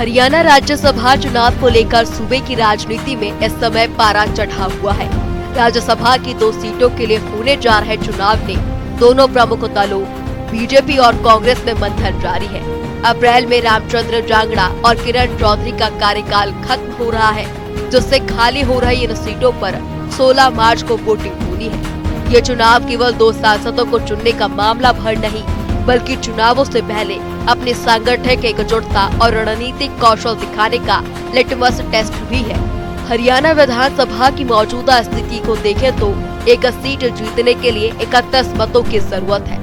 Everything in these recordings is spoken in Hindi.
हरियाणा राज्यसभा चुनाव को लेकर सूबे की राजनीति में इस समय पारा चढ़ा हुआ है। राज्यसभा की 2 सीटों के लिए होने जा रहे चुनाव ने दोनों प्रमुख दलों बीजेपी और कांग्रेस में मंथन जारी है। अप्रैल में रामचंद्र जांगड़ा और किरण चौधरी का कार्यकाल खत्म हो रहा है, जिससे खाली हो रही इन सीटों पर 16 मार्च को वोटिंग होनी है। ये चुनाव केवल 2 सांसदों को चुनने का मामला भर नहीं, बल्कि चुनावों से पहले अपनी सांगठनिक एकजुटता और रणनीतिक कौशल दिखाने का लिटमस टेस्ट भी है। हरियाणा विधानसभा की मौजूदा स्थिति को देखें तो एक सीट जीतने के लिए 31 मतों की जरूरत है।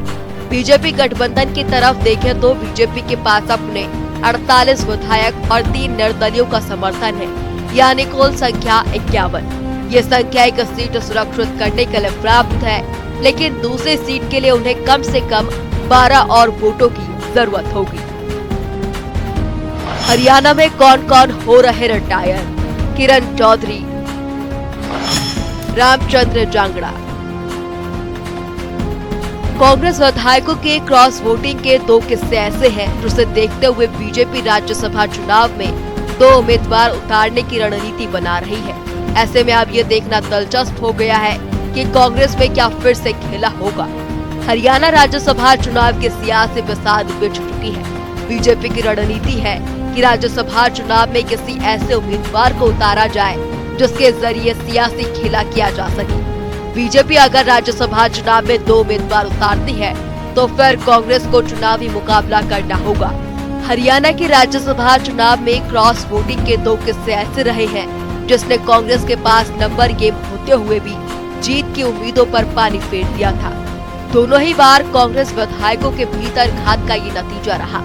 बीजेपी गठबंधन की तरफ देखें तो बीजेपी के पास अपने 48 विधायक और 3 निर्दलियों का समर्थन है, यानी कुल संख्या 51। ये संख्या एक सीट सुरक्षित करने के लिए प्राप्त है, लेकिन दूसरी सीट के लिए उन्हें कम से कम 12 और वोटों की जरूरत होगी। हरियाणा में कौन कौन हो रहे रिटायर? किरण चौधरी, रामचंद्र जांगड़ा। कांग्रेस विधायकों के क्रॉस वोटिंग के 2 किस्से ऐसे हैं जिसे देखते हुए बीजेपी राज्यसभा चुनाव में 2 उम्मीदवार उतारने की रणनीति बना रही है। ऐसे में अब ये देखना दिलचस्प हो गया है कि कांग्रेस में क्या फिर से खेला होगा। हरियाणा राज्यसभा चुनाव की सियासी बिसात बिछ चुकी है। बीजेपी की रणनीति है कि राज्यसभा चुनाव में किसी ऐसे उम्मीदवार को उतारा जाए जिसके जरिए सियासी खेला किया जा सके। बीजेपी अगर राज्यसभा चुनाव में 2 उम्मीदवार उतारती है तो फिर कांग्रेस को चुनावी मुकाबला करना होगा। हरियाणा की राज्यसभा चुनाव में क्रॉस वोटिंग के 2 किस्से ऐसे रहे हैं जिसने कांग्रेस के पास नंबर गेम होते हुए भी जीत की उम्मीदों पर पानी फेर दिया था। दोनों ही बार कांग्रेस विधायकों के भीतर घात का ये नतीजा रहा।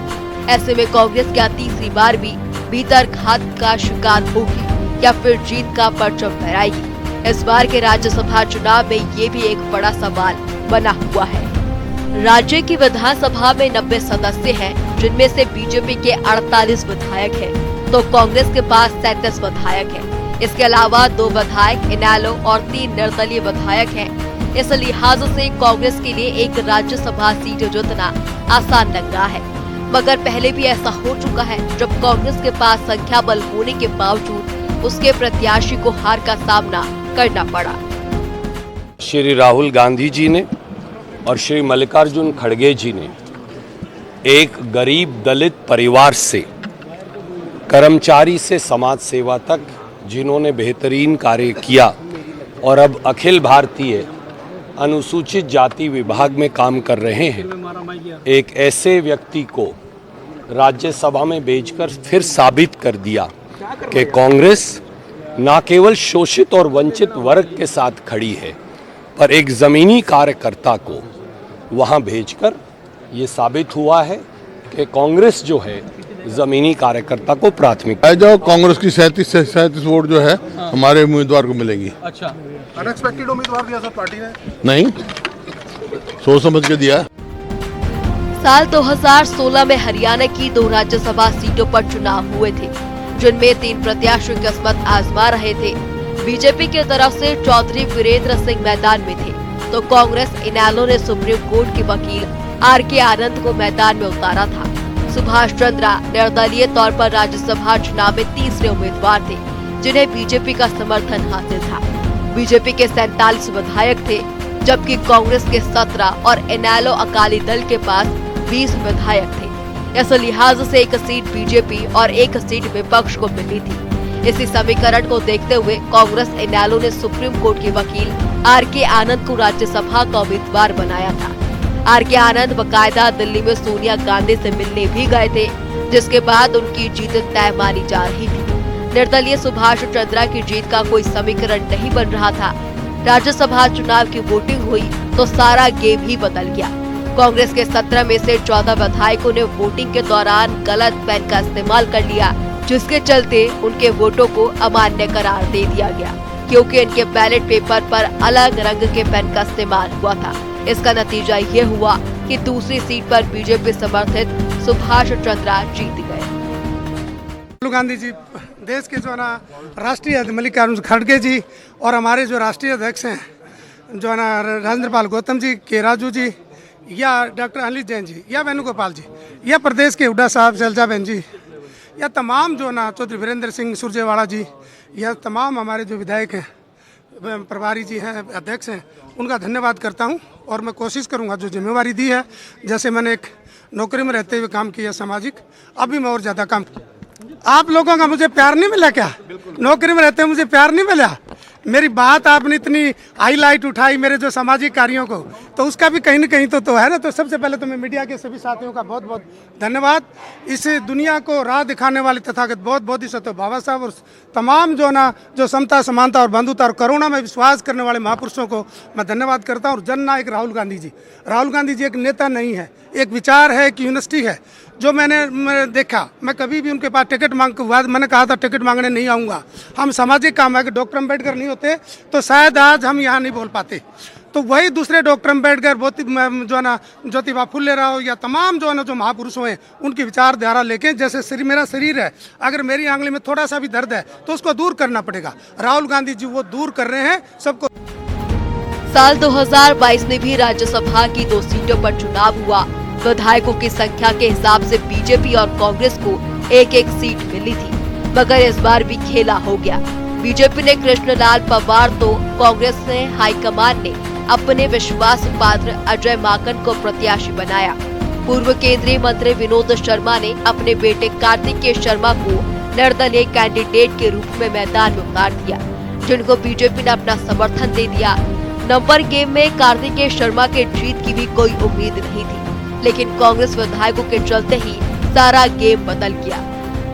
ऐसे में कांग्रेस क्या तीसरी बार भी भीतर घात का शिकार होगी या फिर जीत का परचम फहराएगी? इस बार के राज्यसभा चुनाव में ये भी एक बड़ा सवाल बना हुआ है। राज्य की विधानसभा में 90 सदस्य हैं, जिनमें से बीजेपी के 48 विधायक हैं, तो कांग्रेस के पास 37 विधायक हैं। इसके अलावा 2 विधायक इनेलो और 3 निर्दलीय विधायक हैं। इस लिहाज से कांग्रेस के लिए एक राज्यसभा सीट जीतना आसान लग रहा है, मगर पहले भी ऐसा हो चुका है जब कांग्रेस के पास संख्या बल होने के बावजूद उसके प्रत्याशी को हार का सामना करना पड़ा। श्री राहुल गांधी जी ने और श्री मल्लिकार्जुन खड़गे जी ने एक गरीब दलित परिवार से कर्मचारी से समाज सेवा तक जिन्होंने बेहतरीन कार्य किया और अब अखिल भारतीय अनुसूचित जाति विभाग में काम कर रहे हैं, एक ऐसे व्यक्ति को राज्यसभा में भेजकर फिर साबित कर दिया कि कांग्रेस न केवल शोषित और वंचित वर्ग के साथ खड़ी है, पर एक जमीनी कार्यकर्ता को वहां भेजकर ये साबित हुआ है कि कांग्रेस जो है जमीनी कार्यकर्ता को प्राथमिकता। जो कांग्रेस की 37 वोट जो है हमारे उम्मीदवार को मिलेगी। अच्छा, अनएक्सपेक्टेड उम्मीदवार दिया सर पार्टी ने? नहीं, सोच समझ के दिया। साल 2016 में हरियाणा की 2 राज्यसभा सीटों पर चुनाव हुए थे, जिनमें 3 प्रत्याशी किस्मत आजमा रहे थे। बीजेपी की तरफ से चौधरी वीरेंद्र सिंह मैदान में थे, तो कांग्रेस इनेलो ने सुप्रीम कोर्ट के वकील आर.के. आनंद को मैदान में उतारा था। सुभाष चंद्रा निर्दलीय तौर पर राज्यसभा चुनाव में तीसरे उम्मीदवार थे, जिन्हें बीजेपी का समर्थन हासिल था। बीजेपी के 47 विधायक थे, जबकि कांग्रेस के 17 और इनेलो अकाली दल के पास 20 विधायक थे। इस लिहाज से एक सीट बीजेपी और एक सीट विपक्ष को मिली थी। इसी समीकरण को देखते हुए कांग्रेस इनेलो ने सुप्रीम कोर्ट के वकील आर.के. आनंद को राज्यसभा का उम्मीदवार बनाया था। आर.के. आनंद बकायदा दिल्ली में सोनिया गांधी से मिलने भी गए थे, जिसके बाद उनकी जीत तय मानी जा रही थी। निर्दलीय सुभाष चंद्रा की जीत का कोई समीकरण नहीं बन रहा था। राज्यसभा चुनाव की वोटिंग हुई तो सारा गेम ही बदल गया। कांग्रेस के 17 में से 14 विधायकों ने वोटिंग के दौरान गलत पेन का इस्तेमाल कर लिया, जिसके चलते उनके वोटों को अमान्य करार दे दिया गया, क्योंकि इनके बैलेट पेपर पर अलग रंग के पेन का इस्तेमाल हुआ था। इसका नतीजा ये हुआ कि दूसरी सीट पर बीजेपी समर्थित सुभाष चंद्रा जीत गए। राहुल गांधी जी देश के जो है ना राष्ट्रीय अध्यक्ष मल्लिकार्जुन खड़गे जी और हमारे जो राष्ट्रीय अध्यक्ष हैं जो है ना राजेंद्र पाल गौतम जी, के राजू जी या डॉक्टर अनिल जैन जी या वेणुगोपाल जी या प्रदेश के हुड्डा साहब, शैलजा बहन जी या तमाम जो ना चौधरी वीरेंद्र सिंह सुरजेवाला जी या तमाम हमारे जो विधायक हैं, प्रभारी जी हैं, अध्यक्ष हैं, उनका धन्यवाद करता हूं। और मैं कोशिश करूंगा जो जिम्मेवारी दी है, जैसे मैंने एक नौकरी में रहते हुए काम किया सामाजिक, अभी मैं और ज़्यादा काम। आप लोगों का मुझे प्यार नहीं मिला क्या? नौकरी में रहते हुए मुझे प्यार नहीं मिला? मेरी बात आपने इतनी हाईलाइट उठाई मेरे जो सामाजिक कार्यों को, तो उसका भी कहीं न कहीं तो है ना। तो सबसे पहले तो मैं मीडिया के सभी साथियों का बहुत बहुत धन्यवाद। इस दुनिया को राह दिखाने वाले तथागत बहुत बोधिसत्व बाबा साहब और तमाम जो ना जो समता, समानता और बंधुता और करुणा में विश्वास करने वाले महापुरुषों को मैं धन्यवाद करता हूँ। और जननायक राहुल गांधी जी एक नेता नहीं है, एक विचार है, एक यूनिवर्सिटी है। जो मैंने देखा, मैं कभी भी उनके पास टिकट मांग के बाद मैंने कहा था टिकट मांगने नहीं आऊँगा। हम सामाजिक काम है कि डॉक्टर अम्बेडकर नहीं होते तो शायद आज हम यहाँ नहीं बोल पाते। तो वही दूसरे डॉक्टर अम्बेडकर जो है ना ज्योतिबा फुले राव या तमाम जो है ना जो महापुरुष हैं, उनकी विचारधारा लेके, जैसे मेरा शरीर है, अगर मेरी आंगली में थोड़ा सा भी दर्द है तो उसको दूर करना पड़ेगा। राहुल गांधी जी वो दूर कर रहे हैं सबको। साल 2022 में भी राज्यसभा की 2 सीटों पर चुनाव हुआ। विधायकों की संख्या के हिसाब से बीजेपी और कांग्रेस को एक सीट मिली थी, मगर इस बार भी खेला हो गया। बीजेपी ने कृष्णलाल पवार तो कांग्रेस ने हाईकमान ने अपने विश्वास पात्र अजय माकन को प्रत्याशी बनाया। पूर्व केंद्रीय मंत्री विनोद शर्मा ने अपने बेटे कार्तिकेय शर्मा को निर्दलीय कैंडिडेट के रूप में मैदान में उतार दिया, जिनको बीजेपी ने अपना समर्थन दे दिया। नंबर गेम में कार्तिकेय शर्मा के जीत की भी कोई उम्मीद नहीं थी, लेकिन कांग्रेस विधायकों के चलते ही सारा गेम बदल गया।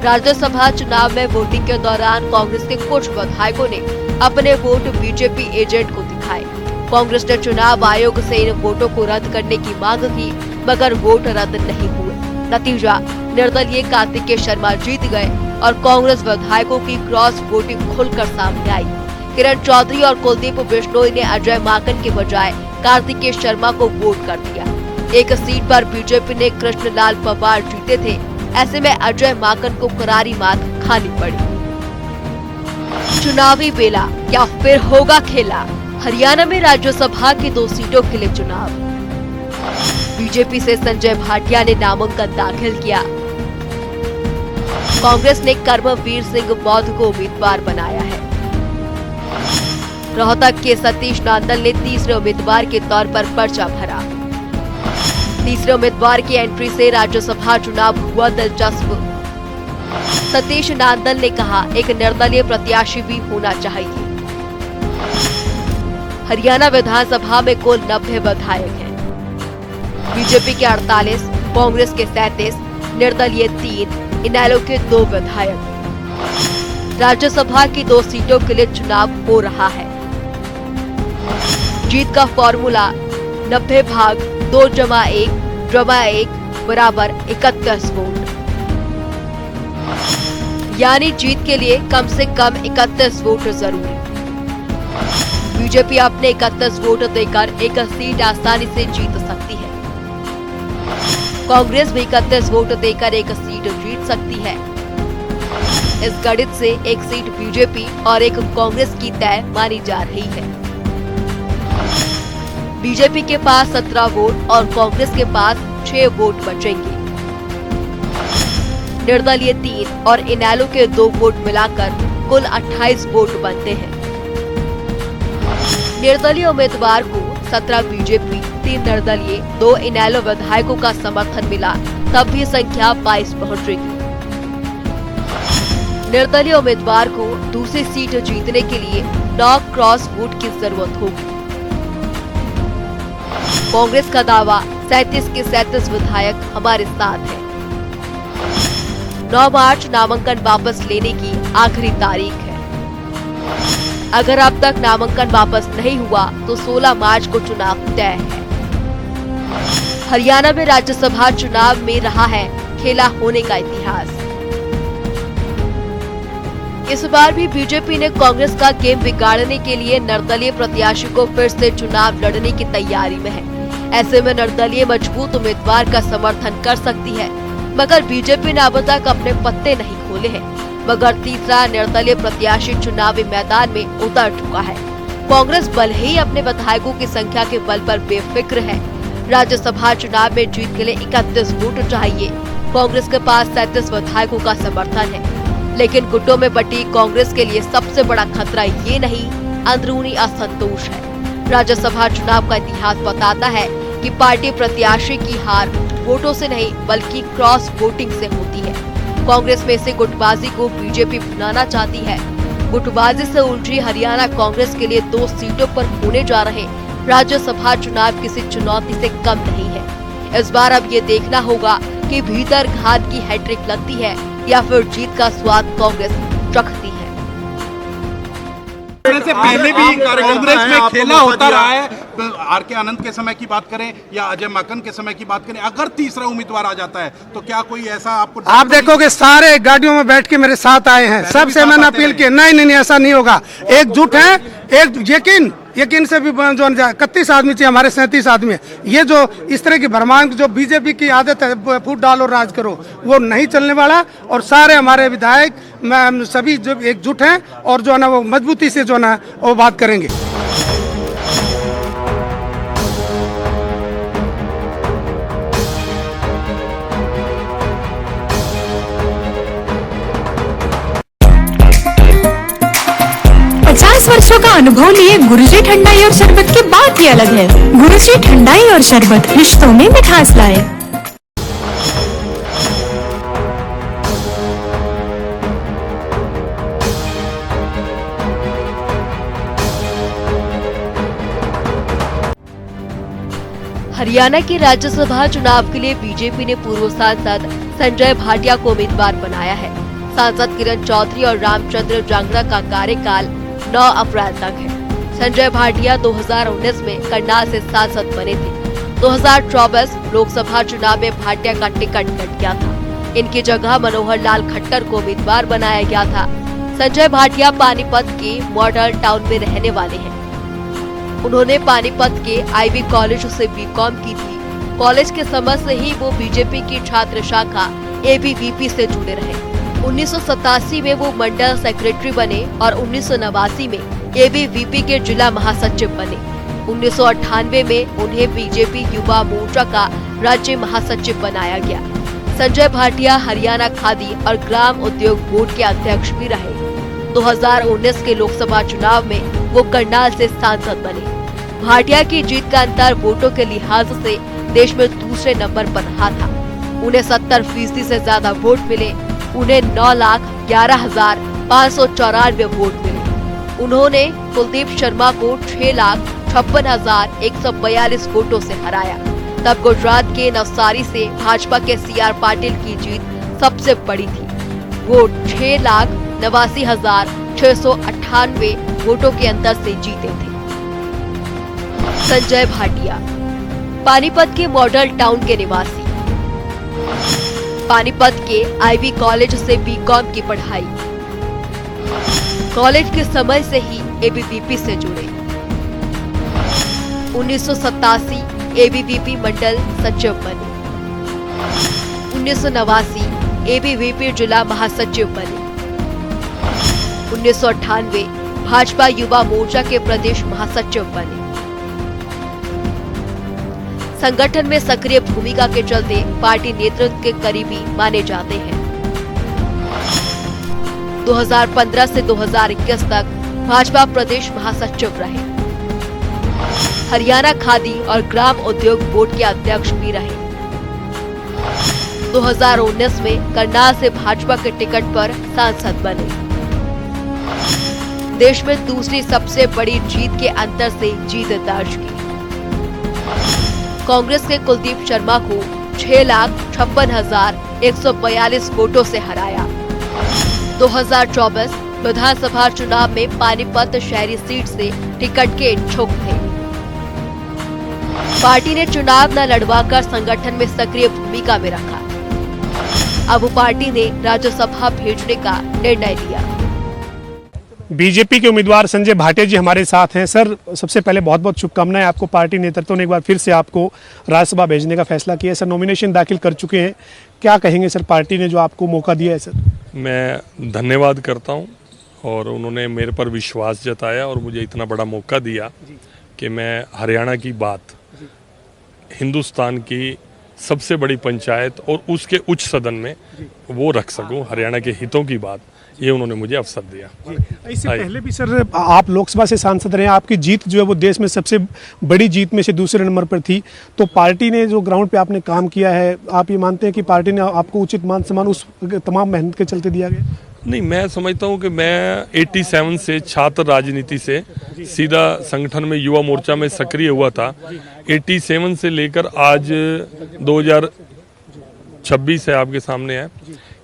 राज्यसभा चुनाव में वोटिंग के दौरान कांग्रेस के कुछ विधायकों ने अपने वोट बीजेपी एजेंट को दिखाए। कांग्रेस ने चुनाव आयोग से इन वोटों को रद्द करने की मांग की, मगर वोट रद्द नहीं हुए। नतीजा, निर्दलीय कार्तिकेय शर्मा जीत गए और कांग्रेस विधायकों की क्रॉस वोटिंग खुलकर सामने आई। किरण चौधरी और कुलदीप बिश्नोई ने अजय माकन के बजाय कार्तिकेय शर्मा को वोट कर दिया। एक सीट पर बीजेपी ने कृष्णलाल पवार जीते थे, ऐसे में अजय माकन को करारी मात खानी पड़ी। चुनावी बेला, क्या फिर होगा खेला? हरियाणा में राज्यसभा की 2 सीटों के लिए चुनाव। बीजेपी से संजय भाटिया ने नामांकन दाखिल किया। कांग्रेस ने कर्मवीर सिंह बौद्ध को उम्मीदवार बनाया है। रोहतक के सतीश नांदल ने तीसरे उम्मीदवार के तौर पर पर्चा भरा। तीसरे उम्मीदवार की एंट्री से राज्यसभा चुनाव हुआ दिलचस्प। सतीश नांदल ने कहा, एक निर्दलीय प्रत्याशी भी होना चाहिए। हरियाणा विधानसभा में कुल 90 विधायक हैं। बीजेपी के 48, कांग्रेस के 37, निर्दलीय 3, इनेलो के 2 विधायक। राज्यसभा की 2 सीटों के लिए चुनाव हो रहा है। जीत का फॉर्मूला 90 भाग 2 जमा 1 बराबर 31 वोट, यानी जीत के लिए कम से कम 31 वोट जरूरी। बीजेपी अपने 31 वोट देकर एक सीट आसानी से जीत सकती है। कांग्रेस भी 31 वोट देकर एक सीट जीत सकती है। इस गणित से एक सीट बीजेपी और एक कांग्रेस की तय मानी जा रही है। बीजेपी के पास 17 वोट और कांग्रेस के पास 6 वोट बचेंगे। निर्दलीय 3 और इनेलो के 2 वोट मिलाकर कुल 28 वोट बनते हैं। निर्दलीय उम्मीदवार को 17 बीजेपी, 3 निर्दलीय, 2 इनेलो विधायकों का समर्थन मिला, तब भी संख्या 22 पहुंचेगी। निर्दलीय उम्मीदवार को दूसरी सीट जीतने के लिए 9 क्रॉस वोट की जरूरत होगी। कांग्रेस का दावा, 37 के 37 विधायक हमारे साथ हैं। 9 मार्च नामांकन वापस लेने की आखिरी तारीख है। अगर अब तक नामांकन वापस नहीं हुआ तो 16 मार्च को चुनाव तय है। हरियाणा में राज्यसभा चुनाव में रहा है खेला होने का इतिहास। इस बार भी बीजेपी ने कांग्रेस का गेम बिगाड़ने के लिए निर्दलीय प्रत्याशी को फिर से चुनाव लड़ने की तैयारी में है। ऐसे में निर्दलीय मजबूत उम्मीदवार का समर्थन कर सकती है, मगर बीजेपी ने अब तक अपने पत्ते नहीं खोले हैं। मगर तीसरा निर्दलीय प्रत्याशी चुनावी मैदान में उतर चुका है। कांग्रेस भले ही अपने विधायकों की संख्या के बल पर बेफिक्र है। राज्यसभा चुनाव में जीत के लिए 31 वोट चाहिए। कांग्रेस के पास 37 विधायकों का समर्थन है, लेकिन गुटों में बटी कांग्रेस के लिए सबसे बड़ा खतरा ये नहीं, अंदरूनी असंतोष है। राज्यसभा चुनाव का इतिहास बताता है कि पार्टी प्रत्याशी की हार वोटों से नहीं बल्कि क्रॉस वोटिंग से होती है। कांग्रेस में से गुटबाजी को बीजेपी भुनाना चाहती है। गुटबाजी से उलझी हरियाणा कांग्रेस के लिए 2 सीटों पर होने जा रहे राज्यसभा चुनाव किसी चुनौती से कम नहीं है। इस बार अब ये देखना होगा कि भीतर घात की हैट्रिक लगती है या फिर जीत का स्वाद कांग्रेस चखती है। से पहले भी कांग्रेस में खेला होता रहा है। आर के आनंद के समय की बात करें या अजय माकन के समय की बात करें, अगर तीसरा उम्मीदवार आ जाता है तो क्या कोई ऐसा आपको आप देखोगे सारे गाड़ियों में बैठ के मेरे साथ आए हैं, सबसे मैंने अपील की नहीं ऐसा नहीं होगा। एकजुट है, एक यकीन से भी जो 31 आदमी चाहिए, हमारे 37 आदमी है। ये जो इस तरह की भरमार जो बीजेपी की आदत है, फूट डालो राज करो, वो नहीं चलने वाला। और सारे हमारे विधायक सभी जो एकजुट हैं और जो है ना वो मजबूती से जो है ना वो बात करेंगे। वर्षों का अनुभव लिए गुरुजी ठंडाई और शरबत की बात ही अलग है। गुरुजी ठंडाई और शरबत रिश्तों में मिठास लाए। हरियाणा के राज्यसभा चुनाव के लिए बीजेपी ने पूर्व सांसद संजय भाटिया को उम्मीदवार बनाया है। सांसद किरण चौधरी और रामचंद्र जांगड़ा का कार्यकाल 9 अप्रैल तक है। संजय भाटिया 2019 में करनाल से सांसद बने थे। 2024 लोकसभा चुनाव में भाटिया का टिकट कट गया था। इनकी जगह मनोहर लाल खट्टर को उम्मीदवार बनाया गया था। संजय भाटिया पानीपत के मॉडल टाउन में रहने वाले हैं। उन्होंने पानीपत के आईवी कॉलेज से बीकॉम की थी। कॉलेज के समय से ही वो बीजेपी की छात्र शाखा एबीवीपी से जुड़े रहे। 1987 में वो मंडल सेक्रेटरी बने और 1989 में एबीवीपी के जिला महासचिव बने। 1998 में उन्हें बीजेपी युवा मोर्चा का राज्य महासचिव बनाया गया। संजय भाटिया हरियाणा खादी और ग्राम उद्योग बोर्ड के अध्यक्ष भी रहे। 2019 के लोकसभा चुनाव में वो करनाल से सांसद बने। भाटिया की जीत का अंतर वोटों के लिहाज से देश में दूसरे नंबर पर रहा था। उन्हें 70% से ज्यादा वोट मिले। उन्हें 9,11,594 वोट मिले। उन्होंने कुलदीप शर्मा को 6,56,142 वोटों से हराया। तब गुजरात के नवसारी से भाजपा के सीआर पाटिल की जीत सबसे बड़ी थी। वो 6,89,698 वोटों के अंतर से जीते थे। संजय भाटिया पानीपत के मॉडल टाउन के निवासी। पानीपत के आईवी कॉलेज से बीकॉम की पढ़ाई। कॉलेज के समय से ही एबीवीपी से जुड़े। 1987 एबीवीपी मंडल सचिव बने। 1989 एबीवीपी जिला महासचिव बने। 1998 भाजपा युवा मोर्चा के प्रदेश महासचिव बने। संगठन में सक्रिय भूमिका के चलते पार्टी नेतृत्व के करीबी माने जाते हैं। 2015 से 2021 तक भाजपा प्रदेश महासचिव रहे। हरियाणा खादी और ग्राम उद्योग बोर्ड के अध्यक्ष भी रहे। 2019 में करनाल से भाजपा के टिकट पर सांसद बने। देश में दूसरी सबसे बड़ी जीत के अंतर से जीत दर्ज की। कांग्रेस के कुलदीप शर्मा को 6,56,142 वोटों से हराया। 2024 विधानसभा चुनाव में पानीपत शहरी सीट से टिकट के इच्छुक थे। पार्टी ने चुनाव न लड़वाकर संगठन में सक्रिय भूमिका में रखा। अब पार्टी ने राज्यसभा भेजने का निर्णय लिया। बीजेपी के उम्मीदवार संजय भाटिया जी हमारे साथ हैं। सर, सबसे पहले बहुत बहुत शुभकामनाएं आपको। पार्टी नेतृत्व ने एक बार फिर से आपको राज्यसभा भेजने का फैसला किया है। सर, नॉमिनेशन दाखिल कर चुके हैं, क्या कहेंगे सर पार्टी ने जो आपको मौका दिया है? सर, मैं धन्यवाद करता हूं और उन्होंने मेरे पर विश्वास जताया और मुझे इतना बड़ा मौका दिया कि मैं हरियाणा की बात, हिंदुस्तान की सबसे बड़ी पंचायत और उसके उच्च सदन में वो रख सकूं, हरियाणा के हितों की बात, ये उन्होंने मुझे अवसर दिया। इससे पहले भी सर आप लोकसभा से सांसद रहे, आपकी जीत जो है वो देश में सबसे बड़ी जीत में से दूसरे नंबर पर थी, तो पार्टी ने जो ग्राउंड पे आपने काम किया है, आप ये मानते हैं कि पार्टी ने आपको उचित मान सम्मान उस तमाम मेहनत के चलते दिया गया? नहीं, मैं समझता हूं कि मैं 87 से छात्र राजनीति से सीधा संगठन में युवा मोर्चा में सक्रिय हुआ था। 87 से लेकर आज 2026 है आपके सामने है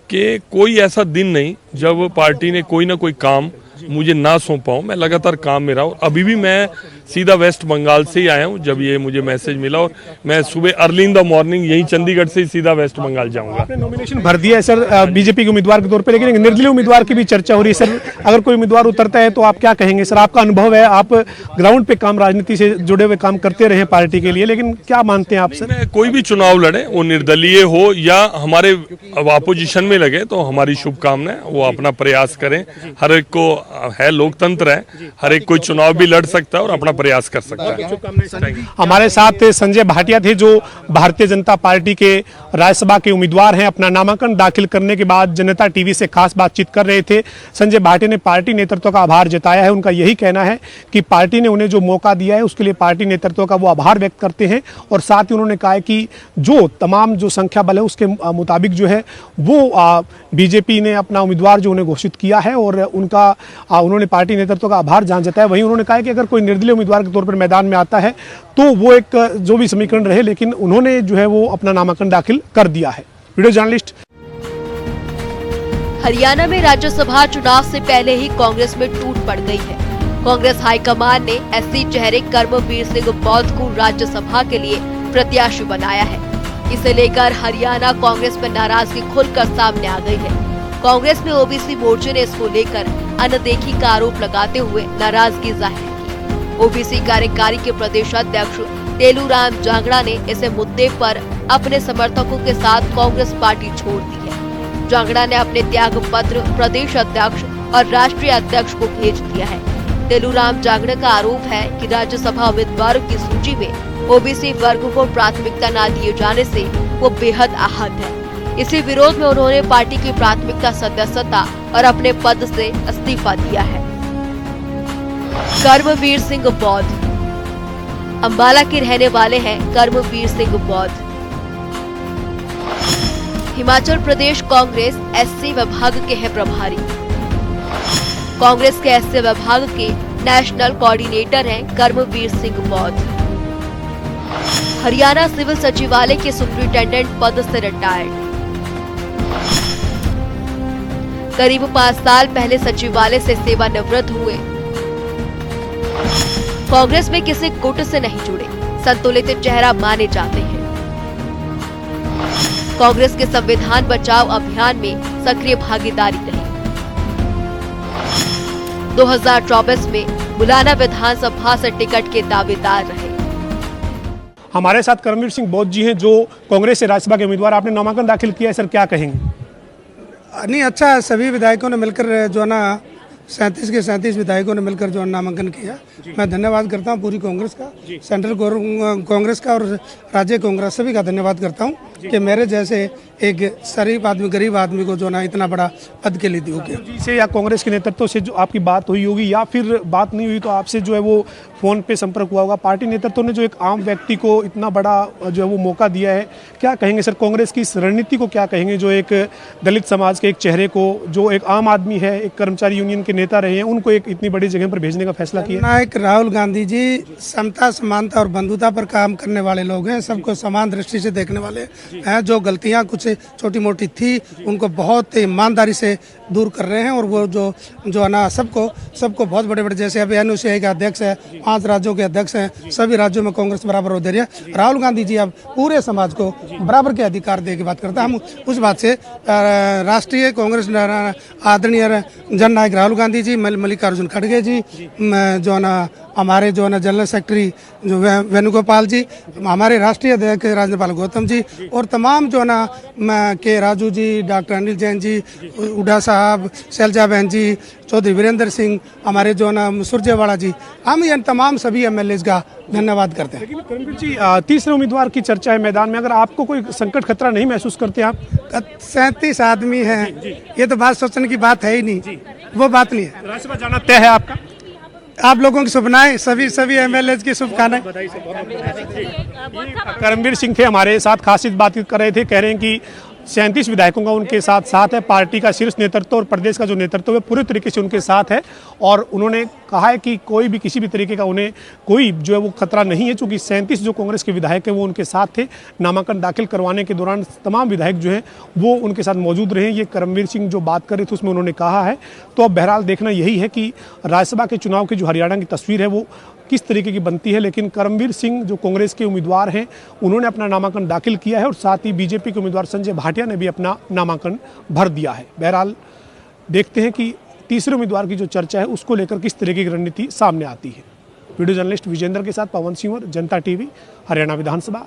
कि कोई ऐसा दिन नहीं जब पार्टी ने कोई ना कोई काम मुझे ना सौंपा हूं। मैं लगातार काम में रहा हूं। अभी भी मैं सीधा वेस्ट बंगाल से ही आया हूं जब ये मुझे मैसेज मिला, और मैं सुबह अर्ली इन द मॉर्निंग यही चंडीगढ़ से ही सीधा वेस्ट बंगाल जाऊंगा। आपने नॉमिनेशन भर दिया है सर बीजेपी के उम्मीदवार के तौर पे, लेकिन एक निर्दलीय उम्मीदवार की भी चर्चा हो रही है सर। अगर कोई उम्मीदवार उतरता है तो आप क्या कहेंगे सर? आपका अनुभव है, आप ग्राउंड पे काम, राजनीति से जुड़े हुए काम करते रहे पार्टी के लिए, लेकिन क्या मानते हैं आप सर? मैं कोई भी चुनाव लड़े, वो निर्दलीय हो या हमारे अपोजिशन में लगे, तो हमारी शुभकामनाएं, वो अपना प्रयास करें। हर एक को है, लोकतंत्र है, हर एक कोई चुनाव भी लड़ सकता है और अपना प्रयास कर सकता है। हमारे साथ संजय भाटिया थे, जो भारतीय जनता पार्टी के राज्यसभा के उम्मीदवार हैं। अपना नामांकन दाखिल करने के बाद जनता टीवी से खास बातचीत कर रहे थे। संजय भाटिया ने पार्टी नेतृत्व का आभार जताया है। उनका यही कहना है कि पार्टी ने उन्हें जो मौका दिया है उसके लिए पार्टी नेतृत्व का वो आभार व्यक्त करते हैं, और साथ ही उन्होंने कहा है कि जो तमाम जो संख्या बल है उसके मुताबिक जो है वो बीजेपी ने अपना उम्मीदवार जो उन्हें घोषित किया है, और उनका उन्होंने पार्टी नेतृत्व का आभार जान जताया। वहीं उन्होंने कहा है कि अगर कोई निर्दलीय उम्मीदवार के तौर पर मैदान में आता है तो वो एक जो भी समीकरण रहे, लेकिन उन्होंने जो है वो अपना नामांकन दाखिल कर दिया है। Video journalist. हरियाणा में राज्यसभा चुनाव से पहले ही कांग्रेस में टूट पड़ गई है। कांग्रेस हाईकमान ने एससी चेहरे कर्मवीर सिंह बौद्ध को राज्यसभा के लिए प्रत्याशी बनाया है। इसे लेकर हरियाणा कांग्रेस में नाराजगी खुलकर सामने आ गई है। कांग्रेस में ओबीसी मोर्चे ने इसको लेकर अनदेखी का आरोप लगाते हुए नाराजगी जाहिर की। ओबीसी कार्यकारी के प्रदेश अध्यक्ष तेलूराम जांगड़ा ने इसे मुद्दे पर अपने समर्थकों के साथ कांग्रेस पार्टी छोड़ दी है। जांगड़ा ने अपने त्याग पत्र प्रदेश अध्यक्ष और राष्ट्रीय अध्यक्ष को भेज दिया है। तेलूराम जांगड़ा का आरोप है कि राज्यसभा उम्मीदवारों की सूची में ओबीसी वर्ग को प्राथमिकता न दिए जाने से वो बेहद आहत है। इसी विरोध में उन्होंने पार्टी की प्राथमिकता सदस्यता और अपने पद से इस्तीफा दिया है। कर्मवीर सिंह बौद्ध अंबाला के रहने वाले हैं। कर्मवीर सिंह बौद्ध हिमाचल प्रदेश कांग्रेस एससी विभाग के हैं प्रभारी। कांग्रेस के एससी विभाग के नेशनल कोऑर्डिनेटर हैं कर्मवीर सिंह बौद्ध। हरियाणा सिविल सचिवालय के सुपरिटेंडेंट पद से रिटायर्ड। करीब 5 साल पहले सचिवालय से सेवानिवृत्त हुए। कांग्रेस में किसी गुट से नहीं जुड़े, संतुलित चेहरा माने जाते हैं। कांग्रेस के संविधान बचाओ अभियान में सक्रिय भागीदारी रही। 2024 में मुलाना विधानसभा से टिकट के दावेदार रहे। हमारे साथ कर्मवीर सिंह बौद्ध जी हैं, जो कांग्रेस से राज्यसभा के उम्मीदवार। आपने नामांकन दाखिल किया है सर, क्या कहेंगे? नहीं, अच्छा है, सभी विधायकों ने मिलकर जो है ना 37 के 37 विधायकों ने मिलकर जो नामांकन किया। मैं धन्यवाद करता हूं पूरी कांग्रेस का, सेंट्रल कांग्रेस का और राज्य कांग्रेस सभी का धन्यवाद करता हूं कि मेरे जैसे एक शरीफ आदमी, गरीब आदमी को जो ना इतना बड़ा पद के लिए दिया गया। से या कांग्रेस के नेतृत्व से जो आपकी बात हुई होगी, या फिर बात नहीं हुई तो आपसे जो है वो फोन पे संपर्क हुआ होगा। पार्टी नेतृत्व ने जो एक आम व्यक्ति को इतना बड़ा जो है वो मौका दिया है, क्या कहेंगे सर? कांग्रेस की इस रणनीति को क्या कहेंगे, जो एक दलित समाज के एक चेहरे को, जो एक आम आदमी है, एक कर्मचारी यूनियन के नेता रहे हैं, उनको एक इतनी बड़ी जगह पर भेजने का फैसला किया? नायक राहुल गांधी जी समता, समानता और बंधुता पर काम करने वाले लोग हैं। सबको समान दृष्टि से देखने वाले हैं। जो गलतियां कुछ छोटी मोटी थी उनको बहुत ईमानदारी से दूर कर रहे हैं, और वो जो है ना सबको बहुत बड़े बड़े, जैसे अभी NUCI का अध्यक्ष है, 5 राज्यों के अध्यक्ष हैं, सभी राज्यों में कांग्रेस बराबर हो दे रही है। राहुल गांधी जी अब पूरे समाज को बराबर के अधिकार दे की बात करते हैं। हम उस बात से राष्ट्रीय कांग्रेस आदरणीय जननायक राहुल गांधी गांधी जी, मल्लिकार्जुन खड़गे जी, जो ना हमारे जो ना जनरल सेक्रेटरी जो वेणुगोपाल जी, हमारे राष्ट्रीय अध्यक्ष राजपाल गौतम जी और तमाम जो ना के राजू जी, डॉक्टर अनिल जैन जी, उड़ा साहब, शैलजा बहन जी, चौधरी वीरेंद्र सिंह, हमारे जो ना सुरजेवाला जी, हम ये तमाम सभी MLAs का धन्यवाद करते हैं। लेकिन करमवीर जी, तीसरे उम्मीदवार की चर्चा है मैदान में, अगर आपको कोई संकट खतरा नहीं महसूस करते आप? 37 आदमी हैं, ये तो बात सोचने की बात है ही नहीं, वो बात नहीं है। राज्यसभा जाना तय है आपका? आप लोगों की शुभकामनाएं, सभी MLAs की शुभकामनाएं। करमवीर सिंह थे हमारे साथ, खास बात कर रहे थे, कह रहे हैं कि 37 विधायकों का उनके साथ है, पार्टी का शीर्ष नेतृत्व और प्रदेश का जो नेतृत्व है पूरे तरीके से उनके साथ है, और उन्होंने कहा है कि कोई भी किसी भी तरीके का उन्हें कोई जो है वो खतरा नहीं है, क्योंकि 37 जो कांग्रेस के विधायक हैं वो उनके साथ थे। नामांकन दाखिल करवाने के दौरान तमाम विधायक जो हैं वो उनके साथ मौजूद रहे। ये करमवीर सिंह जो बात कर रहे थे उसमें उन्होंने कहा है। तो अब बहरहाल देखना यही है कि राज्यसभा के चुनाव की जो हरियाणा की तस्वीर है वो किस तरीके की बनती है। लेकिन करमवीर सिंह जो कांग्रेस के उम्मीदवार हैं उन्होंने अपना नामांकन दाखिल किया है, और साथ ही बीजेपी के उम्मीदवार संजय भाटिया ने भी अपना नामांकन भर दिया है। बहरहाल देखते हैं कि तीसरे उम्मीदवार की जो चर्चा है उसको लेकर किस तरीके की रणनीति सामने आती है। वीडियो जर्नलिस्ट विजेंद्र के साथ पवन सिंह, जनता टीवी, हरियाणा विधानसभा।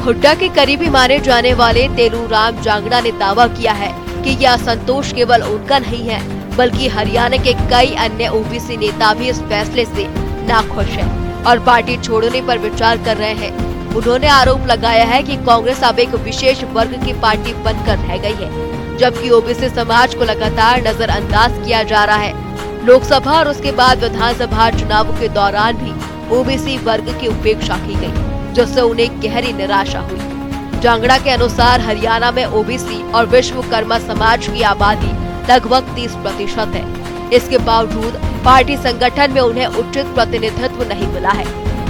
हुड्डा के करीबी माने जाने वाले तेलूराम जांगड़ा ने दावा किया है कि यह असंतोष केवल उनका नहीं है, बल्कि हरियाणा के कई अन्य ओबीसी नेता भी इस फैसले से नाखुश हैं और पार्टी छोड़ने पर विचार कर रहे हैं। उन्होंने आरोप लगाया है कि कांग्रेस अब एक विशेष वर्ग की पार्टी बनकर रह गई है, जबकि ओबीसी समाज को लगातार नजरअंदाज किया जा रहा है। लोकसभा और उसके बाद विधानसभा चुनावों के दौरान भी ओबीसी वर्ग की उपेक्षा की गई, जिससे उन्हें गहरी निराशा हुई। जांगड़ा के अनुसार हरियाणा में ओबीसी और विश्वकर्मा समाज की आबादी लगभग 30% है। इसके बावजूद पार्टी संगठन में उन्हें उचित प्रतिनिधित्व नहीं मिला है।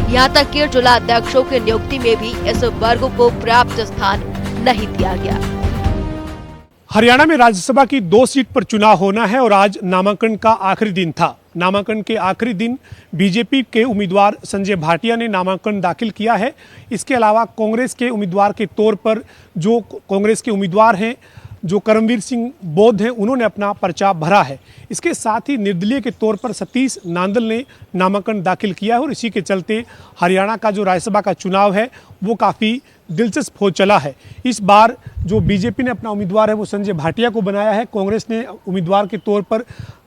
यहाँ तक कि जिला अध्यक्षों की नियुक्ति में भी इस वर्ग को पर्याप्त स्थान नहीं दिया गया। हरियाणा में राज्यसभा की 2 सीट पर चुनाव होना है और आज नामांकन का आखिरी दिन था। नामांकन के आखिरी दिन बीजेपी के उम्मीदवार संजय भाटिया ने नामांकन दाखिल किया है। इसके अलावा कांग्रेस के उम्मीदवार के तौर पर जो कांग्रेस के उम्मीदवार हैं, जो करमवीर सिंह बौद्ध हैं, उन्होंने अपना पर्चा भरा है। इसके साथ ही निर्दलीय के तौर पर सतीश नांदल ने नामांकन दाखिल किया है, और इसी के चलते हरियाणा का जो राज्यसभा का चुनाव है वो काफ़ी दिलचस्प हो चला है। इस बार जो बीजेपी ने अपना उम्मीदवार है वो संजय भाटिया को बनाया है। कांग्रेस ने उम्मीदवार के तौर पर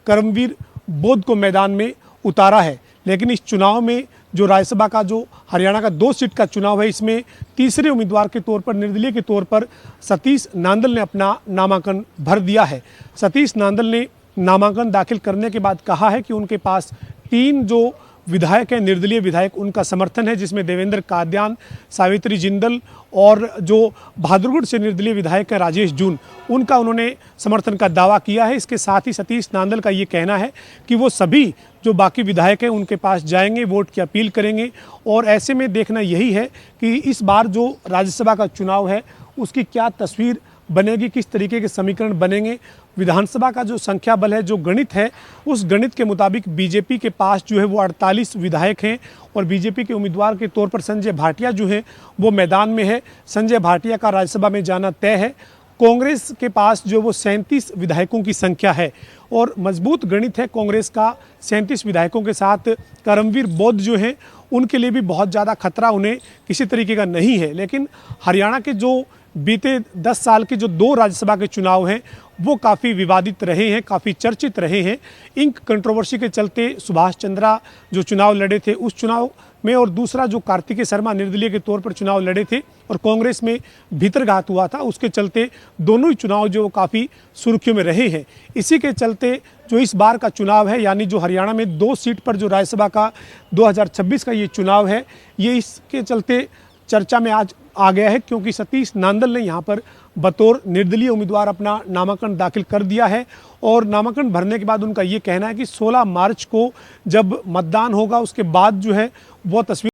करमवीर बौद्ध को मैदान में उतारा है। लेकिन इस चुनाव में जो राज्यसभा का जो हरियाणा का 2 सीट का चुनाव है, इसमें तीसरे उम्मीदवार के तौर पर निर्दलीय के तौर पर सतीश नांदल ने अपना नामांकन भर दिया है। सतीश नांदल ने नामांकन दाखिल करने के बाद कहा है कि उनके पास 3 जो विधायक हैं, निर्दलीय विधायक, उनका समर्थन है, जिसमें देवेंद्र कादयान, सावित्री जिंदल और जो बहादुरगढ़ से निर्दलीय विधायक है राजेश जून, उनका उन्होंने समर्थन का दावा किया है। इसके साथ ही सतीश नांदल का ये कहना है कि वो सभी जो बाकी विधायक हैं उनके पास जाएंगे, वोट की अपील करेंगे। और ऐसे में देखना यही है कि इस बार जो राज्यसभा का चुनाव है उसकी क्या तस्वीर बनेगी, किस तरीके के समीकरण बनेंगे। विधानसभा का जो संख्या बल है, जो गणित है, उस गणित के मुताबिक बीजेपी के पास जो है वो 48 विधायक हैं, और बीजेपी के उम्मीदवार के तौर पर संजय भाटिया जो है वो मैदान में है। संजय भाटिया का राज्यसभा में जाना तय है। कांग्रेस के पास जो वो 37 विधायकों की संख्या है, और मजबूत गणित है कांग्रेस का। 37 विधायकों के साथ करमवीर बौद्ध जो हैं उनके लिए भी बहुत ज़्यादा खतरा उन्हें किसी तरीके का नहीं है। लेकिन हरियाणा के जो बीते 10 साल के जो 2 राज्यसभा के चुनाव हैं वो काफ़ी विवादित रहे हैं, काफ़ी चर्चित रहे हैं। इंक कंट्रोवर्सी के चलते सुभाष चंद्रा जो चुनाव लड़े थे उस चुनाव में, और दूसरा जो कार्तिकेय शर्मा निर्दलीय के तौर पर चुनाव लड़े थे और कांग्रेस में भीतरघात हुआ था, उसके चलते दोनों ही चुनाव जो काफ़ी सुर्खियों में रहे हैं। इसी के चलते जो इस बार का चुनाव है, यानी जो हरियाणा में 2 सीट पर जो राज्यसभा का 2026 का ये चुनाव है, ये इसके चलते चर्चा में आज आ गया है, क्योंकि सतीश नांदल ने यहाँ पर बतौर निर्दलीय उम्मीदवार अपना नामांकन दाखिल कर दिया है। और नामांकन भरने के बाद उनका ये कहना है कि 16 मार्च को जब मतदान होगा उसके बाद जो है वो तस्वीर